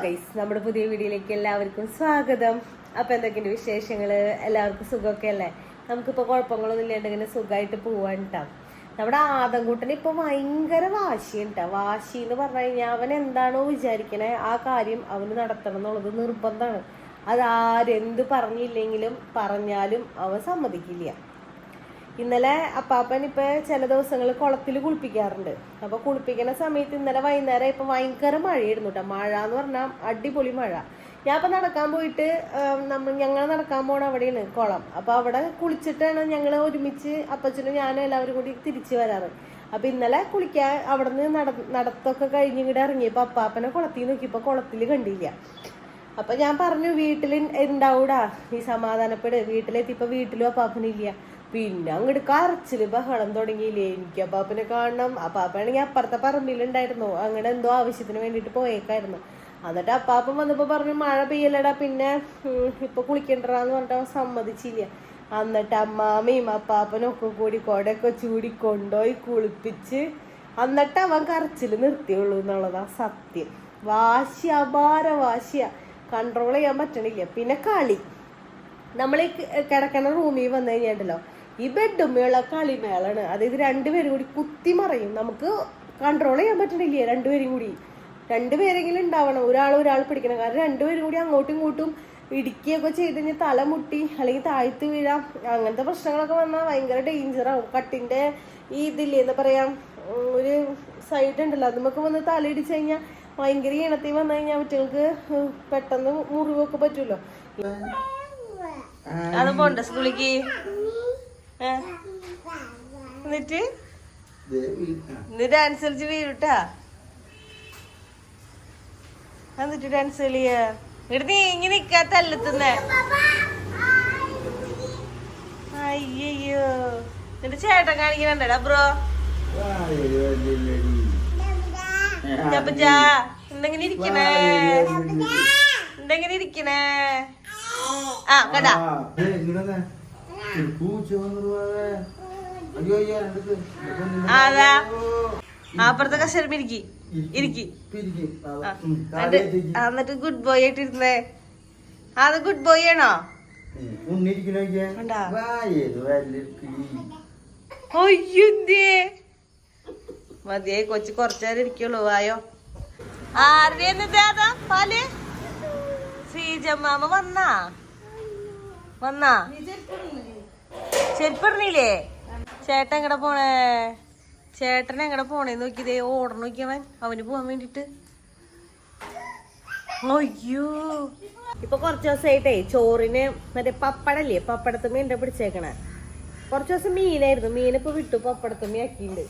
Guys, നമ്മുടെ പുതിയ വീഡിയോയിലേക്ക് എല്ലാവർക്കും സ്വാഗതം. അപ്പോൾ എന്തൊക്കെയുണ്ട് വിശേഷങ്ങൾ? എല്ലാവർക്കും സുഖമൊക്കെ അല്ലേ? നമുക്കിപ്പോൾ കുഴപ്പങ്ങളൊന്നും ഇല്ലാണ്ട് ഇങ്ങനെ സുഖമായിട്ട് പോവാൻ കേട്ടോ. നമ്മുടെ ആദംകുട്ടന് ഇപ്പോൾ ഭയങ്കര വാശിയുണ്ടാ. വാശി എന്ന് പറഞ്ഞു കഴിഞ്ഞാൽ അവൻ എന്താണോ വിചാരിക്കണേ ആ കാര്യം അവന് നടത്തണം എന്നുള്ളത് നിർബന്ധമാണ്. അതാരെന്ത് പറഞ്ഞില്ലെങ്കിലും പറഞ്ഞാലും അവൻ സമ്മതിക്കില്ല. ഇന്നലെ അപ്പാപ്പൻ ഇപ്പൊ ചില ദിവസങ്ങൾ കുളത്തിൽ കുളിപ്പിക്കാറുണ്ട്. അപ്പൊ കുളിപ്പിക്കുന്ന സമയത്ത് ഇന്നലെ വൈകുന്നേരം ഇപ്പൊ ഭയങ്കര മഴയായിരുന്നു കേട്ടോ. മഴ എന്ന് പറഞ്ഞാൽ അടിപൊളി മഴ. ഞാൻ ഇപ്പൊ നടക്കാൻ പോയിട്ട് ഞങ്ങൾ നടക്കാൻ പോണ അവിടെയാണ് കുളം. അപ്പൊ അവിടെ കുളിച്ചിട്ടാണ് ഞങ്ങൾ ഒരുമിച്ച് അപ്പച്ചനും ഞാനും എല്ലാവരും കൂടി തിരിച്ചു വരാറ്. അപ്പൊ ഇന്നലെ കുളിക്കാൻ അവിടെ നിന്ന് നടത്തൊക്കെ കഴിഞ്ഞ് ഇങ്ങോട്ട് ഇറങ്ങിയപ്പോ അപ്പാപ്പനെ കുളത്തിൽ നോക്കിയപ്പോ കുളത്തിൽ കണ്ടില്ല. അപ്പൊ ഞാൻ പറഞ്ഞു വീട്ടിൽ ഉണ്ടാവൂടാ, നീ സമാധാനപ്പെട്. വീട്ടിലെത്തിയപ്പോ വീട്ടിലും അപ്പാപ്പനില്ല. പിന്നെ അങ്ങോട്ട് കരച്ചില് ബഹളം തുടങ്ങിയില്ലേ. എനിക്ക് അപ്പാപ്പനെ കാണണം. അപ്പാപ്പനാണെങ്കിൽ അപ്പുറത്തെ പറമ്പിലുണ്ടായിരുന്നു. അങ്ങനെ എന്തോ ആവശ്യത്തിന് വേണ്ടിയിട്ട് പോയേക്കായിരുന്നു. എന്നിട്ട് അപ്പാപ്പൻ വന്നപ്പോ പറഞ്ഞു മഴ പെയ്യല്ലടാ, പിന്നെ ഇപ്പൊ കുളിക്കണ്ടാന്ന് പറഞ്ഞിട്ട് സമ്മതിച്ചില്ല. എന്നിട്ട് അമ്മാമയും അപ്പാപ്പനും ഒക്കെ കൂടി കൊടയൊക്കെ ചൂടി കൊണ്ടുപോയി കുളിപ്പിച്ച് എന്നിട്ട് അവൻ കരച്ചില് നിർത്തിയുള്ളൂ എന്നുള്ളതാ സത്യം. വാശി, അപാര വാശിയാ, കൺട്രോൾ ചെയ്യാൻ പറ്റണില്ല. പിന്നെ കളി, നമ്മൾ ഈ കിടക്കണ റൂമിൽ വന്നു കഴിഞ്ഞിട്ടുണ്ടല്ലോ, ഈ ബെഡുമ്മയുള്ള കളിമേളാണ്. അതായത് രണ്ടുപേരും കൂടി കുത്തി മറയും. നമുക്ക് കൺട്രോൾ ചെയ്യാൻ പറ്റണില്ല. രണ്ടുപേരെങ്കിലും ഉണ്ടാവണം. ഒരാൾ പിടിക്കണം. കാരണം രണ്ടുപേരും കൂടി അങ്ങോട്ടും ഇങ്ങോട്ടും ഇടിക്കുകയൊക്കെ ചെയ്ത് കഴിഞ്ഞാൽ തല മുട്ടി അല്ലെങ്കിൽ താഴ്ത്ത് വീഴാം. അങ്ങനത്തെ പ്രശ്നങ്ങളൊക്കെ വന്നാൽ ഭയങ്കര ഡേഞ്ചറാവും. കട്ടിന്റെ ഈ ഇതില്ലേ എന്താ പറയാ, ഒരു സൈഡ് ഉണ്ടല്ലോ, അതുമൊക്കെ വന്ന് തലയിടിച്ച് കഴിഞ്ഞാൽ ഭയങ്കര ഈണത്തിൽ വന്നു കഴിഞ്ഞാൽ കുട്ടികൾക്ക് പെട്ടെന്ന് മുറിവൊക്കെ പറ്റുമല്ലോ. അത് പോണ്ട സ്കൂളിക്ക്. എന്നിട്ട് ഡാൻസ് കളിച്ച് വീട്ടാ. എന്നിട്ട് ഡാൻസ് കളിയ ഇവിടെ നീങ്ങി നിക്കാത്തല്ലത്തുന്നേ. അയ്യോ, എന്നിട്ട് ചേട്ടൻ കാണിക്കണണ്ടാ ബ്രോ. എന്തെങ്കിലും ഇരിക്കണേ ആ കടാ. അതാ അപ്പുറത്തെ കസേര ഇരിക്കി. എന്നിട്ട് ഗുഡ് ബോയ് ആയിട്ടിരുന്നേ. അത് ഗുഡ് ബോയ് ആണോ? മതിയായി, കൊച്ചു കുറച്ചേരം ഇരിക്കുള്ളൂ. ആയോ ആരുടെയാ പാല്? ശ്രീജമ്മാമ വന്നാ ചെരുപ്പിടണില്ലേ? ചേട്ടൻ എങ്ങടെ പോണേ? ചേട്ടൻ എങ്ങടെ പോണേന്ന് നോക്കിയതേ. ഓടണം നോക്കിയവൻ അവന് പോവാൻ വേണ്ടിട്ട്. അയ്യോ, ഇപ്പൊ കുറച്ച് ദിവസമായിട്ടേ ചോറിന് മറ്റേ പപ്പടല്ലേ, പപ്പടത്തുമ്മ ഉണ്ട് പിടിച്ചേക്കണേ. കുറച്ച് ദിവസം മീനായിരുന്നു. മീനിപ്പോ വിട്ടു, പപ്പടത്തുമ്മ ആക്കിയിട്ടുണ്ട്.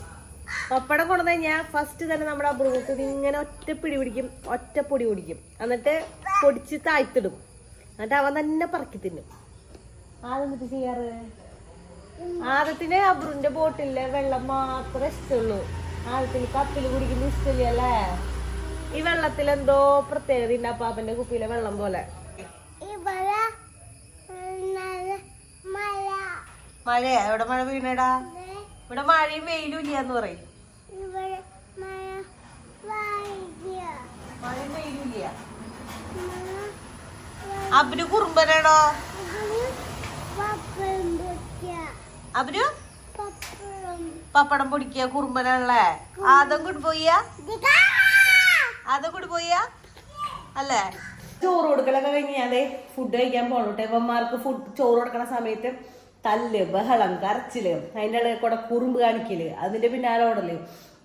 പപ്പടം കൊണ്ടു കഴിഞ്ഞാൽ ഫസ്റ്റ് തന്നെ നമ്മുടെ അബ്രൂത്ത് ഇങ്ങനെ ഒറ്റ പൊടി പിടിക്കും. എന്നിട്ട് പൊടിച്ച് താഴ്ത്തിടും. എന്നിട്ട് അവൻ തന്നെ പറക്കി തിന്നും. ആരെന്നിട്ട് ചെയ്യാറ്? ആദത്തിന് അബ്രുവിന്റെ ബോട്ടിലെ വെള്ളം മാത്രമേ ഇഷ്ടമുള്ളൂ. ആദത്തിന് കപ്പിൽ കുടിക്കുന്ന ഇഷ്ടമില്ല അല്ലേ? ഈ വെള്ളത്തിൽ എന്തോ പ്രത്യേകത ഉണ്ട് അപ്പാപ്പന്റെ കുപ്പിയിലെ വെള്ളം പോലെ. മഴയാ? എവിടെ മഴ വീണടാ? ഇവിടെ മഴയും വെയിലും ഇല്ലാന്ന് പറയും. മഴയും വെയിലും ഇല്ല. അബ്രു കുറുമ്പനാണോ? അബ്രു പപ്പടം പൊടിക്കുക കുറുമ്പനാണല്ലേ? അതും കൂടി പോയാ അല്ലേ? ചോറ് കൊടുക്കലൊക്കെ കഴിഞ്ഞാലേ ഫുഡ് കഴിക്കാൻ പോണോട്ടെ. ഇവന്മാർക്ക് ചോറ് കൊടുക്കണ സമയത്ത് തല്ല്, ബഹളം, കരച്ചില്, അതിൻ്റെ ഇടയിൽ കൂടെ കുറുമ്പ് കാണിക്കല്, അതിന്റെ പിന്നാലെ ഓടല്.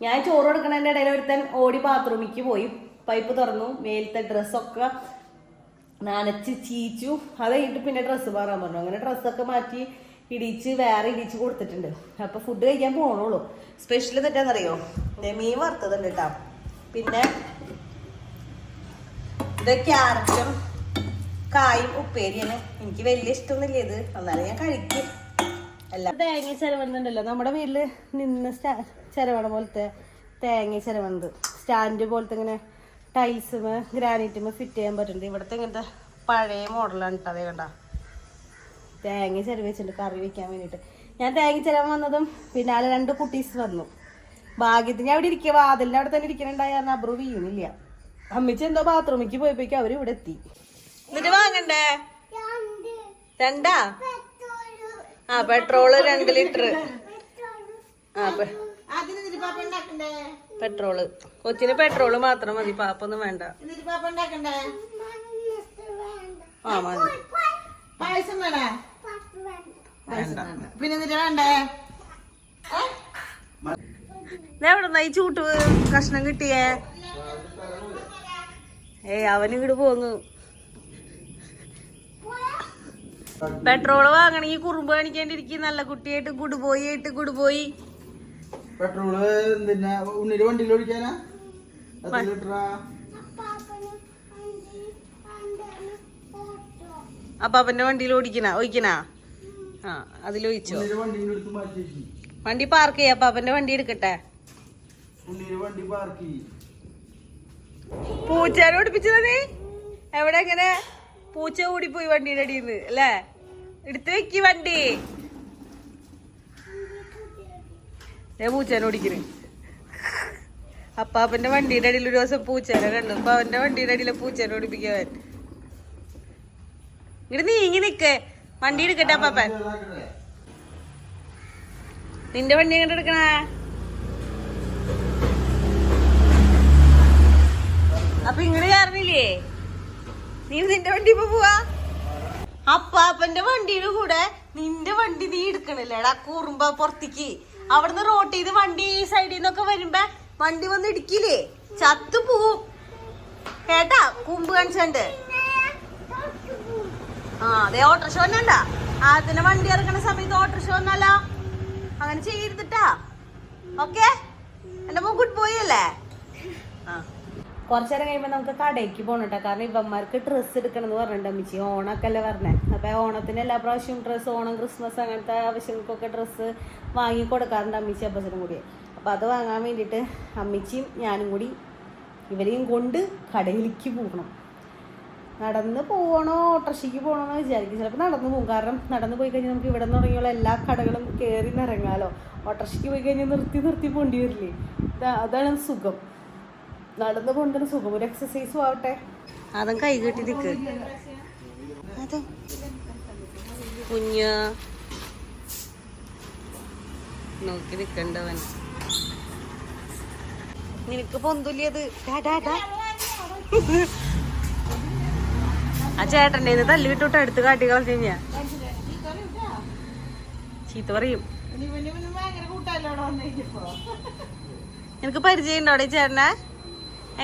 ഞാൻ ചോറ് കൊടുക്കണതിന്റെ ഇടയിൽ ഒരുത്തൻ ഓടി ബാത്റൂമിക്ക് പോയി, പൈപ്പ് തുറന്നു, മേലത്തെ ഡ്രസ്സൊക്കെ നനച്ച് ചീച്ചു. അത് കഴിഞ്ഞിട്ട് പിന്നെ ഡ്രസ്സ് മാറാൻ പറഞ്ഞു. അങ്ങനെ ഡ്രസ്സൊക്കെ മാറ്റി വേറെ ഇടിച്ച് കൊടുത്തിട്ടുണ്ട്. അപ്പൊ ഫുഡ് കഴിക്കാൻ പോണുള്ളൂ. സ്പെഷ്യൽ തെറ്റാന്നറിയോ? മീൻ വറുത്തതുണ്ട് കേട്ടോ. പിന്നെ ഇത് ക്യാരറ്റും കായും ഉപ്പേരിയാണ്. എനിക്ക് വലിയ ഇഷ്ടമൊന്നുമില്ല ഇത്, എന്നാലും ഞാൻ കഴിക്കും. എല്ലാം തേങ്ങ ചിരവന്നുണ്ടല്ലോ, നമ്മുടെ വീട്ടില് നിന്ന് ചിരവണ പോലത്തെ തേങ്ങ ചിരവണത്, സ്റ്റാൻഡ് പോലത്തെ ഇങ്ങനെ ടൈൽസുമേ ഗ്രാനൈറ്റുമേ ഫിറ്റ് ചെയ്യാൻ പറ്റുന്നുണ്ട്. ഇവിടുത്തെ ഇങ്ങനത്തെ പഴയ മോഡലാണ് കേട്ടോ. അതേ കണ്ട തേങ്ങ ചിരവി വെച്ചിട്ടുണ്ട് കറി വെക്കാൻ വേണ്ടിയിട്ട്. ഞാൻ തേങ്ങ ചിരവൻ വന്നതും പിന്നാലെ 2 കുട്ടീസ് വന്നു. ഭാഗ്യത്തിന് അവിടെ ഇരിക്കുക, വാതിലിൻ്റെ അവിടെ തന്നെ ഇരിക്കണുണ്ടായ അബ്രു വീണില്ല. അമ്മിച്ച് എന്തോ ബാത്റൂമിക്ക് പോയപ്പോഴേക്കും അവര് ഇവിടെ എത്തി. എന്നിട്ട് വാങ്ങണ്ടേ? 2 ആ പെട്രോള് 2 ലിറ്റർ. പെട്രോള് കൊച്ചിന് പെട്രോള് മാത്രം മതി, പാപ്പൊന്നും വേണ്ട. ആ മതി. പായസം വേണേ? പിന്നെ വേണ്ടേ? എവിടെന്നാ ഈ ചൂട്ട് കഷ്ണം കിട്ടിയേ? അവന് ഇങ്ങോട്ട് പോന്നു. പെട്രോള് വാങ്ങണെങ്കി കുറുമ്പ് കാണിക്കേണ്ടിരിക്കും. നല്ല കുട്ടിയായിട്ട് ഗുഡ്ബോയി ആയിട്ട് ഗുഡ്ബോയി. പെട്രോള് എന്തിനാ ഉണ്ണിയുടെ വണ്ടിയിൽ ഓടിക്കാനാ? അപ്പാപ്പന്റെ വണ്ടിയിൽ ഒഴിക്കണ? ആ അതിലൊഴിച്ചോ? വണ്ടി പാർക്ക് ചെയ്യാ. അപ്പാപ്പന്റെ വണ്ടി എടുക്കട്ടെ. പൂച്ചേനെ ഓടിപ്പിച്ചതാ നീ? എവിടെ എങ്ങനെ? പൂച്ച ഓടിപ്പോയി വണ്ടിയുടെ അടിയിന്ന് അല്ലേ? എടുത്ത് വെക്കി വണ്ടി. പൂച്ചേനെ ഓടിക്കണ്. അപ്പാപ്പന്റെ വണ്ടിയുടെ അടിയിൽ ഒരു ദിവസം പൂച്ചേനെ കണ്ടു. അപ്പൊ അവന്റെ വണ്ടിയുടെ അടിയിലെ പൂച്ചേനെ ഓടിപ്പിക്കാൻ. ഇങ്ങോട്ട് നീങ്ങി നിക്ക്. വണ്ടി എടുക്കട്ടെ അപ്പാപ്പൻ. നിന്റെ വണ്ടി എങ്ങോട്ട് എടുക്കണേ? അപ്പൊ ഇങ്ങോട്ട് കയറണില്ലേ നീ? നിന്റെ വണ്ടി ഇപ്പൊ പോവാ? അപ്പാപ്പന്റെ വണ്ടിയുടെ കൂടെ നിന്റെ വണ്ടി നീ എടുക്കണില്ലേടാ കൂറുമ്പോ പുറത്തേക്ക്. അവിടുന്ന് റോട്ട് ചെയ്ത് വണ്ടി ഈ സൈഡിൽ നിന്നൊക്കെ വരുമ്പോ വണ്ടി വന്ന് ഇടിക്കില്ലേ? ചത്തു പോവും കേട്ടാ. കുമ്പ് കാണിച്ചുണ്ട്. ആ അതെ ഓട്ടോറിക്ഷ വന്നണ്ട. അതിന് വണ്ടി ഇറക്കണ സമയത്ത് ഓട്ടോറിക്ഷ വന്നല്ല. അങ്ങനെ ചെയ്തിട്ടാ. ഓക്കെ എന്റെ മോൻ ഗുഡ് ബോയ് അല്ലേ? കുറച്ചേരം കഴിയുമ്പോ നമുക്ക് കടയ്ക്ക് പോകണട്ടോ. കാരണം ഇവന്മാർക്ക് ഡ്രസ്സ് എടുക്കണം എന്ന് പറഞ്ഞിട്ടുണ്ട് അമ്മിച്ചി. ഓണൊക്കെ അല്ലേ പറഞ്ഞേ. അപ്പൊ ഓണത്തിന് എല്ലാ പ്രാവശ്യവും ഡ്രസ്സ്, ഓണം ക്രിസ്മസ് അങ്ങനത്തെ ആവശ്യങ്ങൾക്കൊക്കെ ഡ്രസ്സ് വാങ്ങി കൊടുക്കാറുണ്ട് അമ്മിച്ചി അപ്പച്ചനും കൂടി. അപ്പൊ അത് വാങ്ങാൻ വേണ്ടിയിട്ട് അമ്മിച്ചിയും ഞാനും കൂടി ഇവരെയും കൊണ്ട് കടയിലേക്ക് പോകണം. നടന്ന് പോകണോ ഓട്ടോറിക്ഷയ്ക്ക് പോകണമെന്ന് വിചാരിക്കും. ചിലപ്പോൾ നടന്നു പോകും. കാരണം നടന്നു പോയി കഴിഞ്ഞാൽ നമുക്ക് ഇവിടെ നിന്ന് തുടങ്ങിയുള്ള എല്ലാ കടകളും കയറി നിറങ്ങാലോ. ഓട്ടോറിക്ഷയ്ക്ക് പോയി കഴിഞ്ഞാൽ നിർത്തി പോണ്ടി വരില്ലേ? അതാണ് സുഖം. നടന്നു പോകേണ്ടത് സുഖം. ഒരു എക്സസൈസും ആവട്ടെ. അതും കൈ കെട്ടി നിൽക്ക്. അത് കുഞ്ഞ് നോക്കി നിൽക്കണ്ടവൻ. നിനക്ക് പൊന്തുല്യത് ആ ചേട്ടൻ്റെ തല്ലി വിട്ടോട്ട് അടുത്ത് കാട്ടി കളഞ്ഞു കഴിഞ്ഞാ ചീത്ത പറയും. നിനക്ക് പരിചയം ഉണ്ടോ അവിടെ ചേട്ടനെ?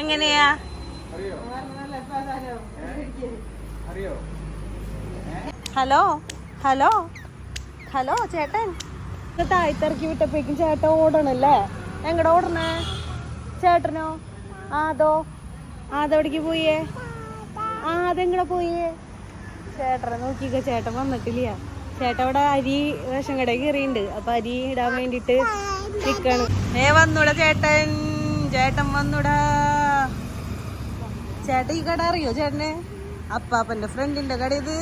എങ്ങനെയാ? ഹലോ ഹലോ ഹലോ ചേട്ടൻ. താഴ്ത്തിറക്കി വിട്ടപ്പോഴേക്കും ചേട്ടൻ ഓടണല്ലേ? എങ്ങടെ ഓടണേ ചേട്ടനോ? അതെവിടേക്ക് പോയേ? അതെങ്ങടെ പോയേ? ചേട്ടനെ നോക്കിക്ക. ചേട്ടൻ വന്നിട്ടില്ല. ചേട്ടൻ അവിടെ അരി റേഷൻ കടയിൽ കയറിയുണ്ട്. അപ്പൊ അരി ഇടാൻ വേണ്ടിട്ട് നിക്കാണ്. വന്നൂടാ ചേട്ടൻ. ചേട്ടൻ വന്നൂടാ. ചേട്ടൻ ഈ കട അറിയോ ചേട്ടന്? അപ്പാപ്പന്റെ ഫ്രണ്ടിന്റെ കട ഇത്.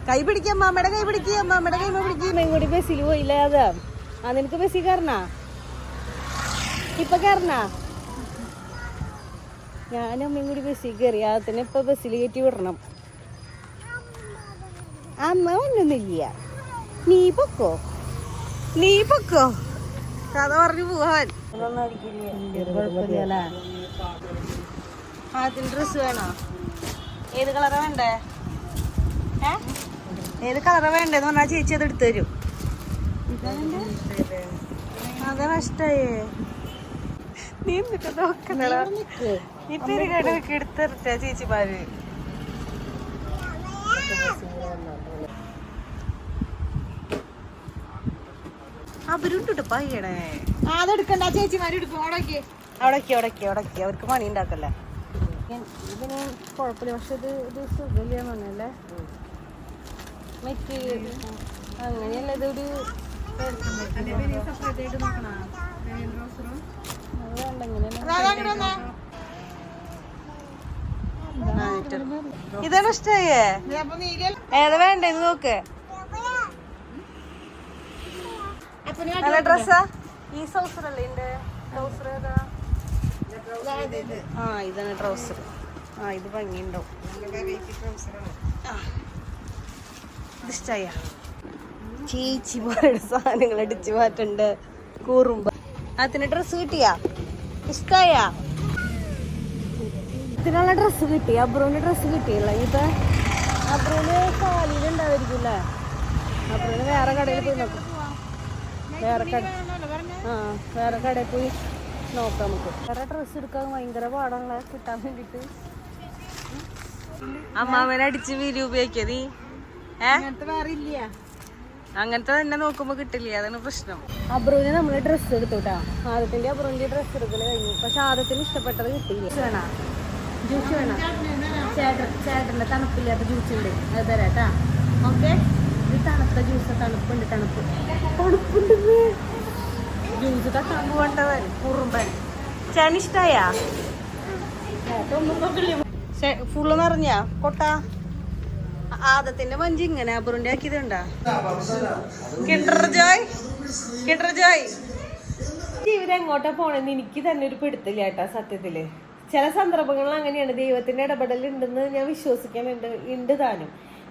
കൈ പിടിക്കാം. അമ്മയുടെ കൈ പിടിക്കുക. അമ്മയുടെ കൈ പിടിക്കും. കൂടി ബസ്സിൽ പോയില്ല. അതാ നിനക്ക് ബസ്സിൽ കയറണ? ഇപ്പൊ കയറണ? ഞാനും അമ്മയും കൂടി ബസ്സിൽ കയറി. അതിന് ഇപ്പൊ ബസ്സിൽ കയറ്റി വിടണം. അമ്മ ഒന്നൊന്നുമില്ല. നീ പൊക്കോ കഥ പറഞ്ഞു പോവാൻ. അതിന് ഡ്രസ് വേണോ? ഏത് കളറാ വേണ്ടേ? ഏത് കളറാ വേണ്ടേന്ന് പറഞ്ഞാൽ ചേച്ചി അത് എടുത്തു തരും. അതാ നഷ്ടായേ. നീ എന്നിട്ട് നോക്കണടാ. നീ പെരുകടൊക്കെ എടുത്തെടുത്ത ചേച്ചിമാര്. അവരുണ്ട് പയ്യണേ. അതെടുക്കണ്ട. ചേച്ചിമാര് എടുക്കും. അവിടേക്ക് അവർക്ക് പണി ഉണ്ടാക്കല്ലേ. ഇതിന് കുഴപ്പമില്ല. പക്ഷെ ഇത് സുഖമില്ലാന്ന് പറഞ്ഞല്ലേ? മറ്റ് അങ്ങനെയല്ല. ഇതൊരു ഇതാണ് ഇഷ്ടമായേ? ഏതാ വേണ്ടത് നോക്ക്. നല്ല ഡ്രസ്സാ. ഈ സൗസറല്ലേ? ട്രൗസർ ഏതാ? ആ ഇതാണ് ട്രൗസർ. ആ ഇത് ഭംഗിയുണ്ടാവും. ഇത് ഇഷ്ടായ ചേച്ചിമാരുടെ സാധനങ്ങൾ അടിച്ചു മാറ്റുണ്ട്. കൂറുമ്പ അതിന് ഡ്രസ്സ് കിട്ടിയാ ഇഷ്ടായ? ഇതിനുള്ള ഡ്രസ്സ് കിട്ടി. അബ്രൂന് ഡ്രസ്സ് കിട്ടിയില്ല. ഇപ്പൊ അബ്രൂന് കാലിലുണ്ടാവായിരിക്കുമല്ലേ? അബ്രൂന് വേറെ കടയിൽ പോയി നോക്കാം. വേറെ കടയിൽ പോയി നോക്കാം നമുക്ക്. വേറെ ഡ്രസ്സ് എടുക്കാൻ ഭയങ്കര പാടാണല്ലോ കിട്ടാൻ വേണ്ടിട്ട്. അമ്മാവനെ അടിച്ച് വീരി ഉപയോഗിക്കുക നീ. അങ്ങനത്തെ തന്നെ നോക്കുമ്പോ കിട്ടില്ല, അതാണ് പ്രശ്നം. അബ്രൂന് നമ്മള് ഡ്രസ്സ് എടുത്തുട്ടാ. ആദ്യത്തിന്റെ അബ്രൂന്റെ ഡ്രസ്സ് എടുക്കല് കഴിഞ്ഞു. പക്ഷെ ആദ്യത്തിന് ഇഷ്ടപ്പെട്ടത് കിട്ടിയില്ല. ജ്യൂസ് വേണം. ചേട്ടന്റെ തണുപ്പില്ലാത്ത ജ്യൂസ് ഉണ്ട്, അത് തരാട്ടാ. ഓക്കെ, ഇത് തണുത്ത ജ്യൂസ്. തണുപ്പുണ്ട്. തണുപ്പുണ്ട്. ജ്യൂസ് തട്ടാൻ പോകണ്ടവൻ കുറുമ്പൻ. ചേട്ടന് ഇഷ്ടായ? ഫുള്ള് നിറഞ്ഞാ കൊട്ട. ആദത്തിന്റെ മഞ്ചി ഇങ്ങനെ അബ്രൂന്റെ ആക്കിയതുണ്ടാ. ജീവിതം എങ്ങോട്ടാ പോണെന്ന് എനിക്ക് തന്നെ ഒരു പിടുത്തില്ല കേട്ടാ സത്യത്തില്. ചില സന്ദർഭങ്ങളിൽ അങ്ങനെയാണ്. ദൈവത്തിന്റെ ഇടപെടൽ ഉണ്ടെന്ന് ഞാൻ വിശ്വസിക്കാനുണ്ട് താനും.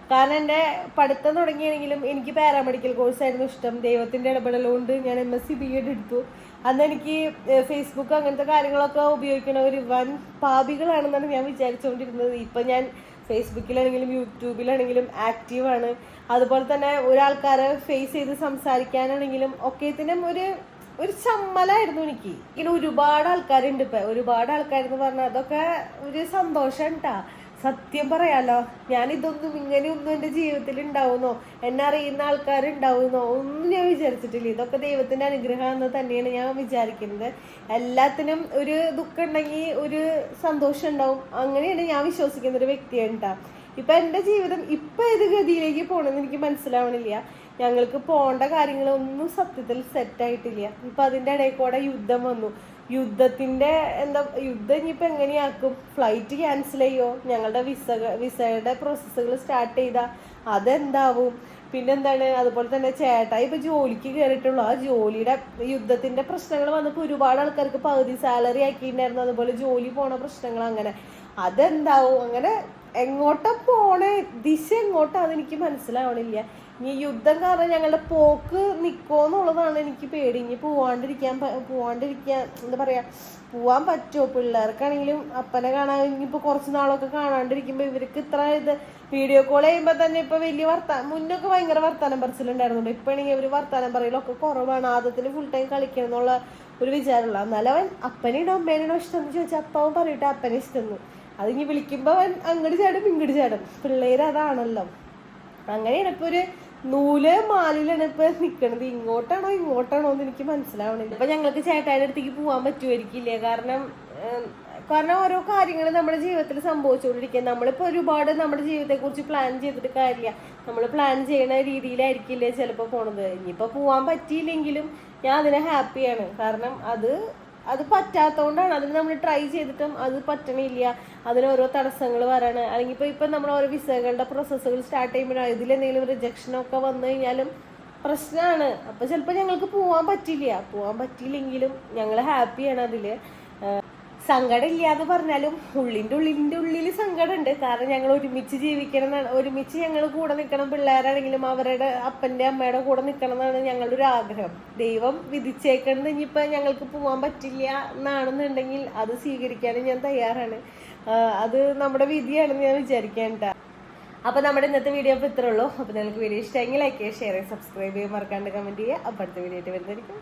കാരണം എൻ്റെ പഠിത്തം തുടങ്ങിയാണെങ്കിലും എനിക്ക് പാരാമെഡിക്കൽ കോഴ്സായിരുന്നു ഇഷ്ടം. ദൈവത്തിന്റെ ഇടപെടൽ കൊണ്ട് ഞാൻ MSc BEd എടുത്തു. അന്ന് എനിക്ക് ഫേസ്ബുക്ക് അങ്ങനത്തെ കാര്യങ്ങളൊക്കെ ഉപയോഗിക്കണവർ വൻ പാപികളാണെന്നാണ് ഞാൻ വിചാരിച്ചുകൊണ്ടിരുന്നത്. ഇപ്പം ഞാൻ ഫേസ്ബുക്കിലാണെങ്കിലും യൂട്യൂബിലാണെങ്കിലും ആക്റ്റീവാണ്. അതുപോലെ തന്നെ ഒരാൾക്കാരെ ഫേസ് ചെയ്ത് സംസാരിക്കാനാണെങ്കിലും ഒക്കെത്തിനും ഒരു ചമ്മലായിരുന്നു എനിക്ക്. ഇങ്ങനെ ഒരുപാട് ആൾക്കാരുണ്ട്. ഇപ്പം ഒരുപാട് ആൾക്കാരെന്ന് പറഞ്ഞാൽ അതൊക്കെ ഒരു സന്തോഷം ഉണ്ടാ. സത്യം പറയാലോ, ഞാനിതൊന്നും ഇങ്ങനെയൊന്നും എൻ്റെ ജീവിതത്തിൽ ഉണ്ടാവുന്നോ, എന്നെ അറിയുന്ന ആൾക്കാരുണ്ടാവുന്നോ ഒന്നും ഞാൻ വിചാരിച്ചിട്ടില്ല. ഇതൊക്കെ ദൈവത്തിന്റെ അനുഗ്രഹം എന്ന് തന്നെയാണ് ഞാൻ വിചാരിക്കുന്നത്. എല്ലാത്തിനും ഒരു ദുഃഖം ഉണ്ടെങ്കിൽ ഒരു സന്തോഷം ഉണ്ടാവും. അങ്ങനെയാണ് ഞാൻ വിശ്വസിക്കുന്ന ഒരു വ്യക്തിയാണ് കേട്ടോ. ഇപ്പൊ എൻ്റെ ജീവിതം ഇപ്പൊ ഏത് ഗതിയിലേക്ക് പോകണമെന്ന് എനിക്ക് മനസ്സിലാവണില്ല. ഞങ്ങൾക്ക് പോകേണ്ട കാര്യങ്ങളൊന്നും സത്യത്തിൽ സെറ്റായിട്ടില്ല. ഇപ്പൊ അതിൻ്റെ ഇടയിൽ കൂടെ യുദ്ധം വന്നു. യുദ്ധത്തിന്റെ യുദ്ധം ഇനിയിപ്പോൾ എങ്ങനെയാക്കും? ഫ്ലൈറ്റ് ക്യാൻസൽ ചെയ്യോ? ഞങ്ങളുടെ വിസയുടെ പ്രോസസ്സുകൾ സ്റ്റാർട്ട് ചെയ്താൽ അതെന്താവും? പിന്നെന്താണ്? അതുപോലെ തന്നെ ചേട്ടാ ഇപ്പൊ ജോലിക്ക് കയറിയിട്ടുള്ളൂ. ആ ജോലിയുടെ യുദ്ധത്തിന്റെ പ്രശ്നങ്ങൾ വന്നപ്പോൾ ഒരുപാട് ആൾക്കാർക്ക് പകുതി സാലറി ആക്കിയിട്ടുണ്ടായിരുന്നു. അതുപോലെ ജോലി പോണ പ്രശ്നങ്ങൾ. അങ്ങനെ അതെന്താവും? അങ്ങനെ എങ്ങോട്ടാ പോണേ, ദിശ എങ്ങോട്ടാ അതെനിക്ക് മനസ്സിലാവണില്ല. ഇനി യുദ്ധം കാരണം ഞങ്ങളുടെ പോക്ക് നിൽക്കുമോന്നുള്ളതാണ് എനിക്ക് പേടി. ഇനി പോവാണ്ടിരിക്കാൻ എന്താ പറയാ, പോവാൻ പറ്റുമോ? പിള്ളേർക്കാണെങ്കിലും അപ്പനെ കാണാൻ ഇനിയിപ്പോൾ കുറച്ച് നാളൊക്കെ കാണാണ്ടിരിക്കുമ്പോൾ ഇവർക്ക് ഇത്ര വീഡിയോ കോൾ ചെയ്യുമ്പോൾ തന്നെ ഇപ്പൊ വലിയ മുന്നൊക്കെ ഭയങ്കര വർത്താനം പറച്ചിലുണ്ടായിരുന്നു. ഇപ്പൊ ആണെങ്കിൽ ഒരു വർത്താനം പറയലൊക്കെ കുറവാണ്. ആദ്യത്തിന് ഫുൾ ടൈം കളിക്കണം എന്നുള്ള ഒരു വിചാരമുള്ള. എന്നാലും അവൻ അപ്പനെയാണോ അമ്മേനാണോ ഇഷ്ടം എന്ന് ചോദിച്ചാൽ അപ്പാവും പറയട്ടെ അപ്പനെ ഇഷ്ടമെന്ന്. അതിങ്ങി വിളിക്കുമ്പോ അവൻ അങ്ങോട്ട് ചാടും ഇങ്ങോട്ട് ചാടും. പിള്ളേര് അതാണല്ലോ. അങ്ങനെയാണ് ഇപ്പൊ ഒരു നൂല് മാലിലാണ് ഇപ്പൊ നിക്കണത്. ഇങ്ങോട്ടാണോ എന്ന് എനിക്ക് മനസ്സിലാവണില്ല. ഇപ്പൊ ഞങ്ങൾക്ക് ചേട്ടായുടെ അടുത്തേക്ക് പോകാൻ പറ്റുമായിരിക്കില്ല. കാരണം ഓരോ കാര്യങ്ങൾ നമ്മുടെ ജീവിതത്തിൽ സംഭവിച്ചുകൊണ്ടിരിക്കുക. നമ്മളിപ്പോൾ ഒരുപാട് നമ്മുടെ ജീവിതത്തെ കുറിച്ച് പ്ലാൻ ചെയ്തിട്ട് കാര്യമില്ല. നമ്മൾ പ്ലാൻ ചെയ്യുന്ന രീതിയിലായിരിക്കില്ലേ ചിലപ്പോൾ പോണത്. ഇനിയിപ്പോൾ പോകാൻ പറ്റിയില്ലെങ്കിലും ഞാൻ അതിനെ ഹാപ്പിയാണ്. കാരണം അത് പറ്റാത്തതുകൊണ്ടാണ്. അതിന് നമ്മൾ ട്രൈ ചെയ്തിട്ടും അത് പറ്റണില്ല. അതിന് ഓരോ തടസ്സങ്ങൾ വരാണ്. അല്ലെങ്കിൽ ഇപ്പം നമ്മൾ ഓരോ വിസകളുടെ പ്രോസസ്സുകൾ സ്റ്റാർട്ട് ചെയ്യുമ്പോഴാണ് ഇതിലെന്തെങ്കിലും റിജക്ഷനൊക്കെ വന്നു കഴിഞ്ഞാലും പ്രശ്നമാണ്. അപ്പോൾ ചിലപ്പോൾ ഞങ്ങൾക്ക് പോകാൻ പറ്റിയില്ലെങ്കിലും ഞങ്ങൾ ഹാപ്പിയാണ്. അതിൽ സങ്കടം ഇല്ലാന്ന് പറഞ്ഞാലും ഉള്ളിൻ്റെ ഉള്ളിൽ സങ്കടമുണ്ട്. കാരണം ഞങ്ങൾ ഒരുമിച്ച് ജീവിക്കണം എന്നാണ്, ഒരുമിച്ച് ഞങ്ങൾ കൂടെ നിൽക്കണം. പിള്ളേരാണെങ്കിലും അവരുടെ അപ്പൻ്റെ അമ്മയുടെ കൂടെ നിൽക്കണം എന്നാണ് ഞങ്ങളുടെ ഒരു ആഗ്രഹം. ദൈവം വിധിച്ചേക്കണമെന്ന് ഇനിയിപ്പോൾ ഞങ്ങൾക്ക് പോകാൻ പറ്റില്ല എന്നാണെന്നുണ്ടെങ്കിൽ അത് സ്വീകരിക്കാനും ഞാൻ തയ്യാറാണ്. അത് നമ്മുടെ വിധിയാണെന്ന് ഞാൻ വിചാരിക്കാൻ. അപ്പോൾ നമ്മുടെ ഇന്നത്തെ വീഡിയോ അപ്പോൾ ഇത്രേ ഉള്ളൂ. അപ്പോൾ നിങ്ങൾക്ക് വീഡിയോ ഇഷ്ടമെങ്കിൽ ലൈക്ക് ചെയ്യുക, ഷെയർ ചെയ്യുക, സബ്സ്ക്രൈബ് ചെയ്യുക, മറക്കാണ്ട് കമൻറ്റ് ചെയ്യുക. അപ്പോൾ അടുത്ത വീഡിയോ ആയിട്ട് വരുന്നതായിരിക്കും.